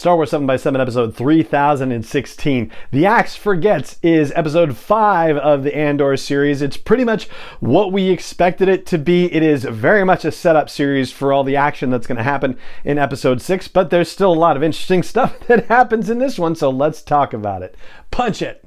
Star Wars 7x7 episode 3016. The Axe Forgets is episode 5 of the Andor series. It's pretty much what we expected it to be. It is very much a setup series for all the action that's going to happen in episode 6, but there's still a lot of interesting stuff that happens in this one, so let's talk about it. Punch it!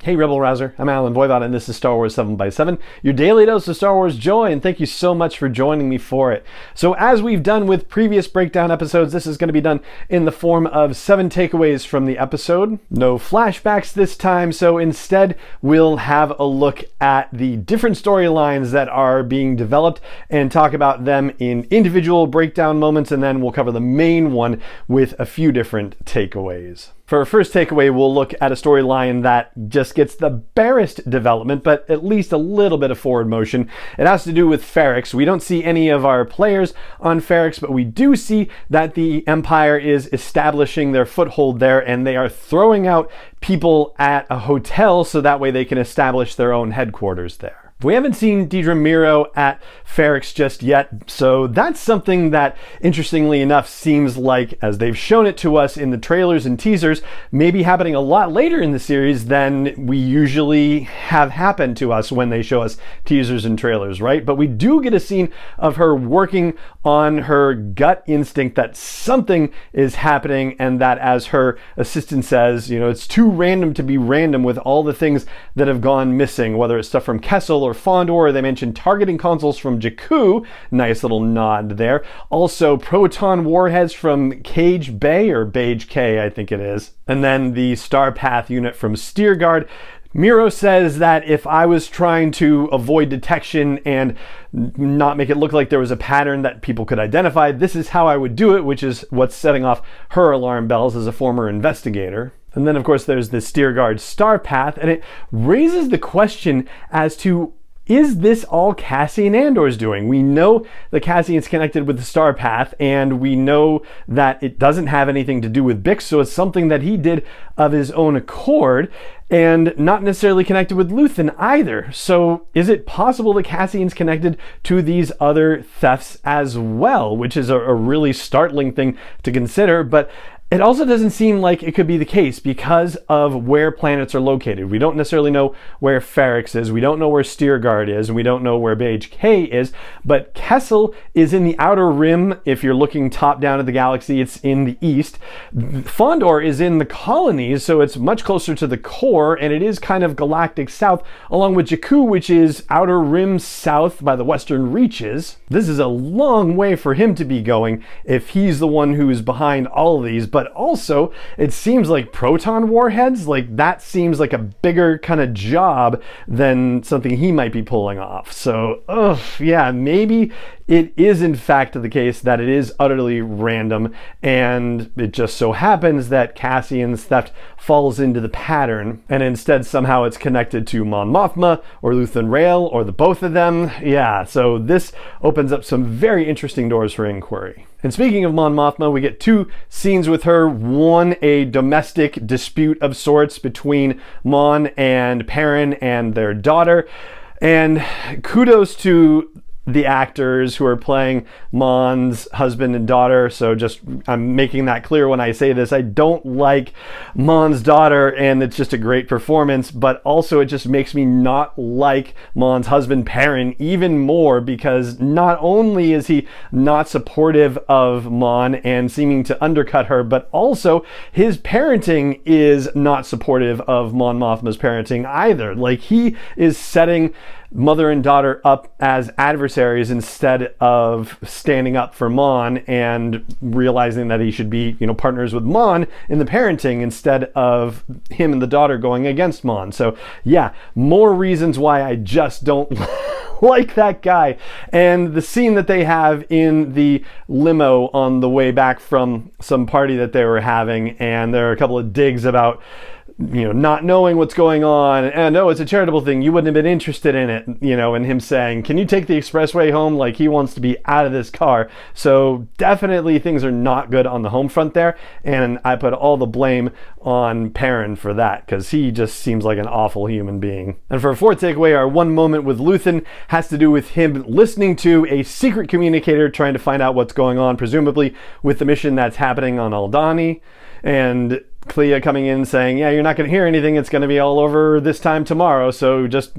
Hey Rebel Rouser, I'm Alan Voivod and this is Star Wars 7x7, your daily dose of Star Wars joy, and thank you so much for joining me for it. So as we've done with previous breakdown episodes, this is going to be done in the form of 7 takeaways from the episode. No flashbacks this time, so instead we'll have a look at the different storylines that are being developed and talk about them in individual breakdown moments, and then we'll cover the main one with a few different takeaways. For our first takeaway, we'll look at a storyline that just gets the barest development, but at least a little bit of forward motion. It has to do with Ferrix. We don't see any of our players on Ferrix, but we do see that the Empire is establishing their foothold there, and they are throwing out people at a hotel so that way they can establish their own headquarters there. We haven't seen Deidre Miro at Ferrix just yet, so that's something that, interestingly enough, seems like, as they've shown it to us in the trailers and teasers, may be happening a lot later in the series than we usually have happened to us when they show us teasers and trailers, right? But we do get a scene of her working on her gut instinct that something is happening, and that, as her assistant says, you know, it's too random to be random with all the things that have gone missing, whether it's stuff from Kessel or Fondor. They mentioned targeting consoles from Jakku, nice little nod there. Also proton warheads from Cage Bay, or Beige K I think it is. And then the Star Path unit from Steerguard. Miro says that if I was trying to avoid detection and not make it look like there was a pattern that people could identify, this is how I would do it, which is what's setting off her alarm bells as a former investigator. And then, of course, there's the Steerguard Star Path, and it raises the question as to, is this all Cassian Andor's doing? We know that Cassian's connected with the Star Path, and we know that it doesn't have anything to do with Bix, so it's something that he did of his own accord, and not necessarily connected with Lutheran either. So is it possible that Cassian's connected to these other thefts as well, which is a really startling thing to consider, but it also doesn't seem like it could be the case because of where planets are located. We don't necessarily know where Ferrix is, we don't know where Steerguard is, and we don't know where Beige K is, but Kessel is in the outer rim. If you're looking top down at the galaxy, it's in the east. Fondor is in the colonies, so it's much closer to the core, and it is kind of galactic south, along with Jakku, which is outer rim south by the western reaches. This is a long way for him to be going if he's the one who is behind all of these. But also, it seems like proton warheads, like that seems like a bigger kind of job than something he might be pulling off. So, yeah, maybe it is in fact the case that it is utterly random, and it just so happens that Cassian's theft falls into the pattern, and instead somehow it's connected to Mon Mothma or Lutheran Rail or the both of them. Yeah, so this opens up some very interesting doors for inquiry. And speaking of Mon Mothma, we get 2 scenes with her. One, a domestic dispute of sorts between Mon and Perrin and their daughter. And kudos to the actors who are playing Mon's husband and daughter. So just, I'm making that clear when I say this. I don't like Mon's daughter, and it's just a great performance, but also it just makes me not like Mon's husband Perrin even more, because not only is he not supportive of Mon and seeming to undercut her, but also his parenting is not supportive of Mon Mothma's parenting either. Like, he is setting mother and daughter up as adversaries instead of standing up for Mon and realizing that he should be, you know, partners with Mon in the parenting instead of him and the daughter going against Mon. So yeah, more reasons why I just don't like that guy. And the scene that they have in the limo on the way back from some party that they were having, and there are a couple of digs about not knowing what's going on, and no, it's a charitable thing, you wouldn't have been interested in it, and him saying, can you take the expressway home? Like, he wants to be out of this car. So definitely things are not good on the home front there, and I put all the blame on Perrin for that, because he just seems like an awful human being. And for a fourth takeaway, our one moment with Luthen has to do with him listening to a secret communicator trying to find out what's going on, presumably with the mission that's happening on Aldhani, and Clea coming in saying, yeah, you're not going to hear anything. It's going to be all over this time tomorrow. So just,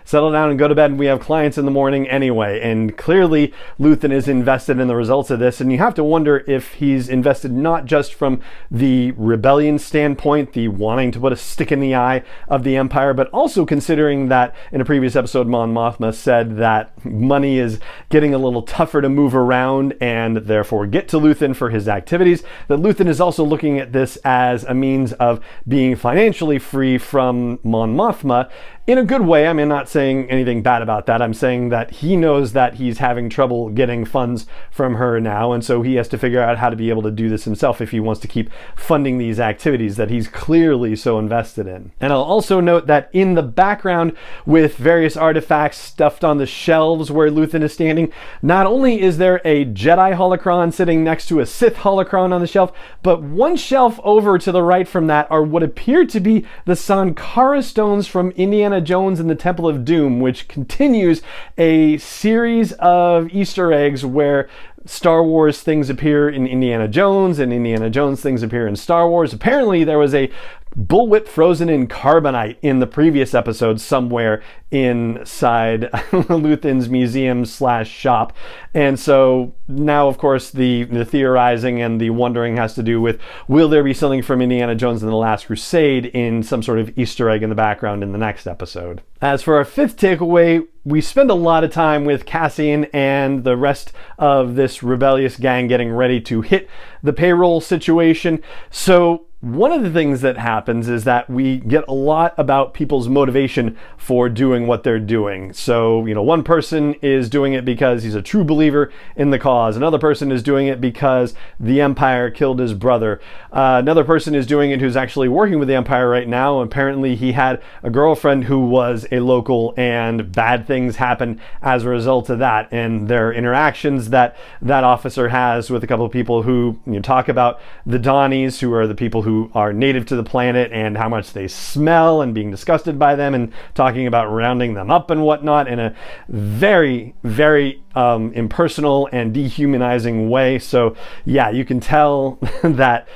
settle down and go to bed. And we have clients in the morning anyway. And clearly Luthen is invested in the results of this. And you have to wonder if he's invested not just from the rebellion standpoint, the wanting to put a stick in the eye of the Empire, but also considering that in a previous episode, Mon Mothma said that money is getting a little tougher to move around and therefore get to Luthen for his activities, that Luthen is also looking at this as a means of being financially free from Mon Mothma in a good way. I mean, I'm not saying anything bad about that. I'm saying that he knows that he's having trouble getting funds from her now, and so he has to figure out how to be able to do this himself if he wants to keep funding these activities that he's clearly so invested in. And I'll also note that in the background, with various artifacts stuffed on the shelves where Luthen is standing, not only is there a Jedi holocron sitting next to a Sith holocron on the shelf, but one shelf over to the right from that are what appear to be the Sankara stones from Indiana Jones and the Temple of Doom, which continues a series of Easter eggs where Star Wars things appear in Indiana Jones and Indiana Jones things appear in Star Wars. Apparently there was a bullwhip frozen in carbonite in the previous episode somewhere inside Luthen's museum/shop. And so now, of course, the theorizing and the wondering has to do with, will there be something from Indiana Jones and the Last Crusade in some sort of Easter egg in the background in the next episode? As for our fifth takeaway, we spend a lot of time with Cassian and the rest of this rebellious gang getting ready to hit the payroll situation. So one of the things that happens is that we get a lot about people's motivation for doing what they're doing. So, one person is doing it because he's a true believer in the cause. Another person is doing it because the Empire killed his brother. Another person is doing it who's actually working with the Empire right now. Apparently he had a girlfriend who was a local, and bad things happen as a result of that. And there are interactions that officer has with a couple of people who talk about the Donnies, who are the people who are native to the planet, and how much they smell, and being disgusted by them, and talking about rounding them up and whatnot in a very, very impersonal and dehumanizing way. So yeah, you can tell that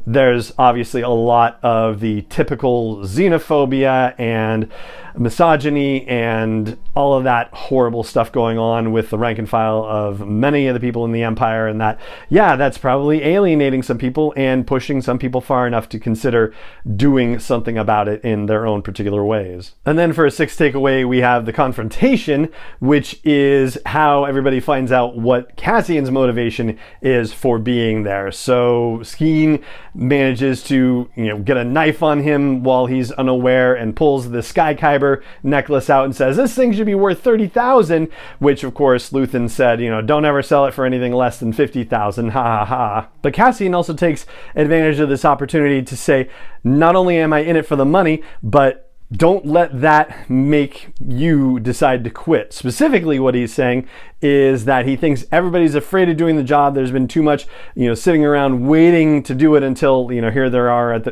there's obviously a lot of the typical xenophobia and misogyny and all of that horrible stuff going on with the rank and file of many of the people in the Empire, and that's probably alienating some people and pushing some people far enough to consider doing something about it in their own particular ways. And then for a sixth takeaway, we have the confrontation, which is how everybody finds out what Cassian's motivation is for being there. So Skeen manages to get a knife on him while he's unaware and pulls the Skykyber necklace out and says, this thing should be worth 30,000, which of course Luthen said, don't ever sell it for anything less than 50,000, ha ha ha. But Cassian also takes advantage of this opportunity to say, not only am I in it for the money, but don't let that make you decide to quit. Specifically, what he's saying is that he thinks everybody's afraid of doing the job. There's been too much, sitting around waiting to do it until, here they are at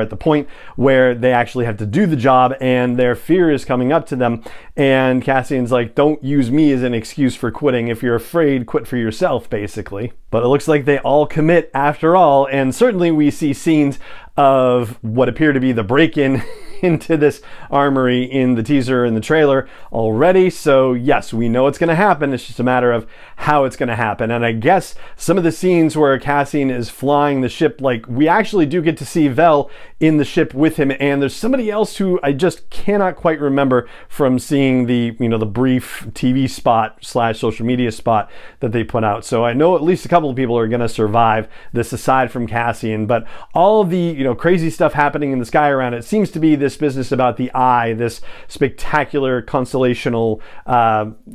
the point where they actually have to do the job, and their fear is coming up to them. And Cassian's like, don't use me as an excuse for quitting. If you're afraid, quit for yourself, basically. But it looks like they all commit after all, and certainly we see scenes of what appear to be the break-in into this armory in the teaser and the trailer already. So yes, we know it's going to happen. It's just a matter of how it's going to happen. And I guess some of the scenes where Cassian is flying the ship, like, we actually do get to see Vel in the ship with him, and there's somebody else who I just cannot quite remember from seeing the the brief TV spot / social media spot that they put out. So I know at least a couple of people are going to survive this aside from Cassian, but all of the crazy stuff happening in the sky around it seems to be this business about the eye, this spectacular constellational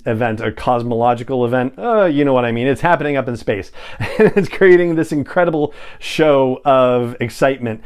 event, a cosmological event. You know what I mean? It's happening up in space, and it's creating this incredible show of excitement.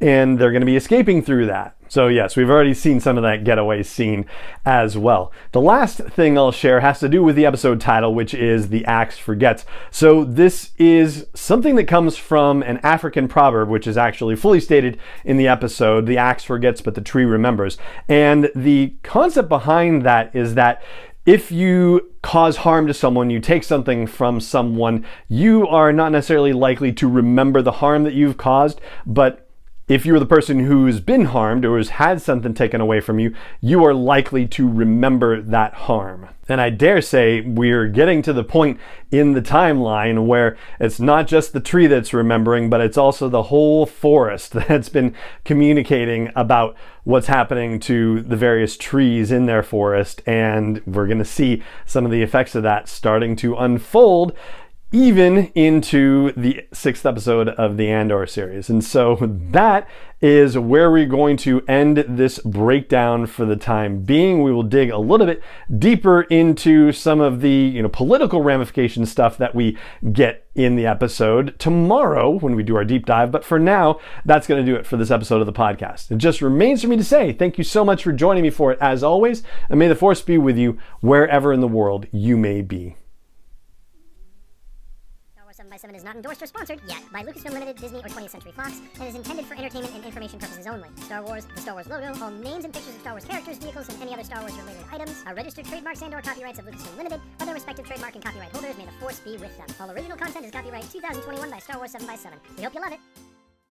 and they're going to be escaping through that. So yes, we've already seen some of that getaway scene as well. The last thing I'll share has to do with the episode title, which is The Axe Forgets. So this is something that comes from an African proverb, which is actually fully stated in the episode, the axe forgets, but the tree remembers. And the concept behind that is that if you cause harm to someone, you take something from someone, you are not necessarily likely to remember the harm that you've caused, but if you're the person who's been harmed or has had something taken away from you, you are likely to remember that harm. And I dare say we're getting to the point in the timeline where it's not just the tree that's remembering, but it's also the whole forest that's been communicating about what's happening to the various trees in their forest. And we're going to see some of the effects of that starting to unfold even into the 6th episode of the Andor series. And so that is where we're going to end this breakdown for the time being. We will dig a little bit deeper into some of the political ramification stuff that we get in the episode tomorrow when we do our deep dive. But for now, that's going to do it for this episode of the podcast. It just remains for me to say thank you so much for joining me for it as always, and may the Force be with you wherever in the world you may be. 7x7 is not endorsed or sponsored yet by Lucasfilm Limited, Disney, or 20th Century Fox, and is intended for entertainment and information purposes only. Star Wars, the Star Wars logo, all names and pictures of Star Wars characters, vehicles, and any other Star Wars related items are registered trademarks and/or copyrights of Lucasfilm Limited or their respective trademark and copyright holders. May the Force be with them. All original content is copyright 2021 by Star Wars 7x7. We hope you love it.